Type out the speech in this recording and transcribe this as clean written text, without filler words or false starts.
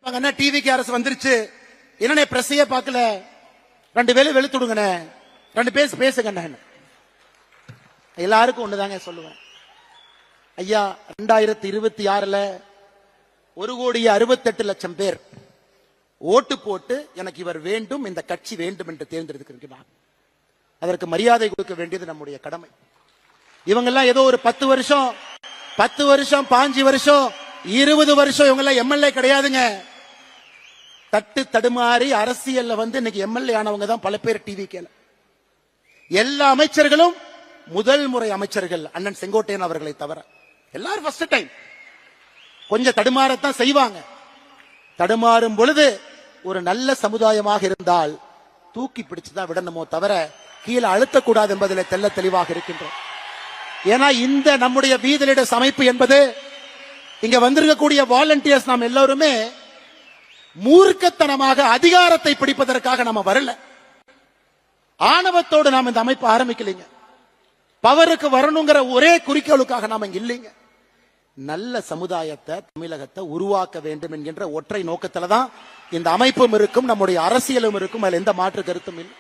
டிவிக்கு அரசு வந்துருச்சு, என்னன்னே பிரஸையே பார்க்கல, 2 வேலை வெளுத்துடுங்கண்ணே, 2 பேசுங்க. எல்லாருக்கும் ஒண்ணுதாங்க சொல்லுவேன் ஐயா. 2026ல 1,68,00,000 பேர் ஓட்டு போட்டு எனக்கு இவர் வேண்டும், இந்த கட்சி வேண்டும் என்று தேர்ந்தெடுத்திருக்கிறார். அதற்கு மரியாதை கொடுக்க வேண்டியது நம்முடைய கடமை. இவங்கெல்லாம் ஏதோ ஒரு 10 வருஷம் 5 வருஷம் 20 வருஷம் இவங்க எல்லாம் எம்எல்ஏ கிடையாதுங்க. தட்டு தடுமாறி அரசியல்ல இன்னைக்கு எம்எல்ஏ ஆனவங்க தான் பல பேர். டிவி கேல எல்லா அமைச்சர்களும் முதல் முறை அமைச்சர்கள் அண்ணன் செங்கோட்டையன் அவர்களை தவிர எல்லாரும் ஃபர்ஸ்ட் டைம். கொஞ்சம் தடுமாறத்தான் செய்வாங்க. தடுமாறும் பொழுது ஒரு நல்ல சமுதாயமாக இருந்தால் தூக்கி பிடிச்சுதான் விடணுமோ தவிர கீழே அழுத்தக்கூடாது என்பதில் தெல்ல தெளிவாக இருக்கின்றோம். ஏன்னா இந்த நம்முடைய வீதலிட அமைப்பு என்பது இங்க வந்திருக்கக்கூடிய வாலண்டியர்ஸ் நாம் எல்லாருமே மூர்க்கத்தனமாக அதிகாரத்தை பிடிப்பதற்காக நாம வரல. ஆணவத்தோடு நாம் இந்த அமைப்பு ஆரம்பிக்கலைங்க. பவருக்கு வரணுங்கிற ஒரே குறிக்கோளுக்காக நாம இங்க இல்லைங்க. நல்ல சமுதாயத்தை தமிழகத்தை உருவாக்க வேண்டும் என்கின்ற ஒற்றை நோக்கத்துல தான் இந்த அமைப்பும் இருக்கும், நம்முடைய அரசியலும் இருக்கும். அதுல எந்த மாற்று கருத்தும் இல்லை.